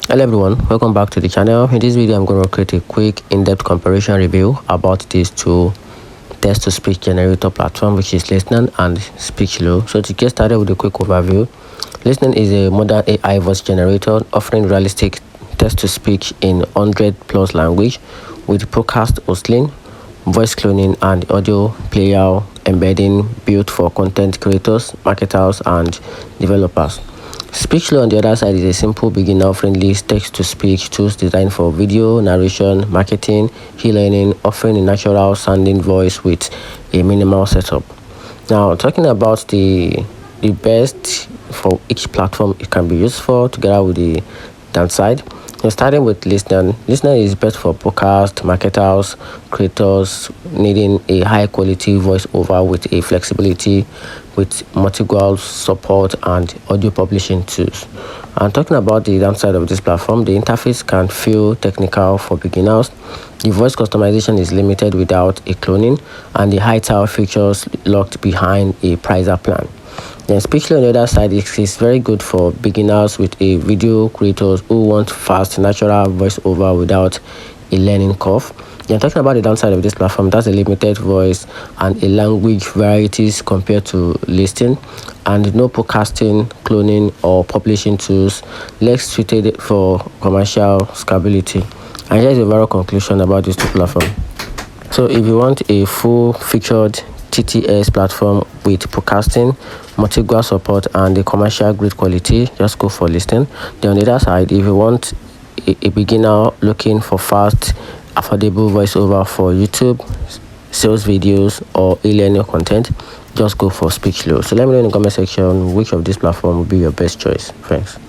Hello everyone, welcome back to the channel. In this video I'm going to create a quick in-depth comparison review about these two text-to-speech generator platform, which is Listnr and Speechelo. So to get started with a quick overview, Listnr is a modern AI voice generator offering realistic text-to-speech in 100+ language with podcast hosting, voice cloning and audio player embedding built for content creators, marketers and developers. Speechelo on the other side is a simple beginner-friendly text-to-speech tools designed for video, narration, marketing, e-learning, offering a natural-sounding voice with a minimal setup. Now, talking about the best for each platform it can be used for, together with the downside. Starting with Listnr. Listnr is best for podcast marketers, creators needing a high-quality voiceover with a flexibility with multilingual support and audio publishing tools. And talking about the downside of this platform, the interface can feel technical for beginners. The voice customization is limited without a cloning, and the high tower features locked behind a pricer plan. Then Speechelo on the other side is very good for beginners with a video creators who want fast natural voiceover without a learning curve. Then talking about the downside of this platform, that's a limited voice and a language varieties compared to Listnr, and no podcasting, cloning or publishing tools, less suited for commercial scalability. And here's the overall conclusion about these two platforms. So if you want a full-featured TTS platform with podcasting, multilingual support and a commercial grade quality, just go for Listnr. Then on the other side, if you want a beginner looking for fast, affordable voiceover for YouTube, sales videos or e-learning content, just go for Speechelo. So let me know in the comment section which of this platform will be your best choice. Thanks.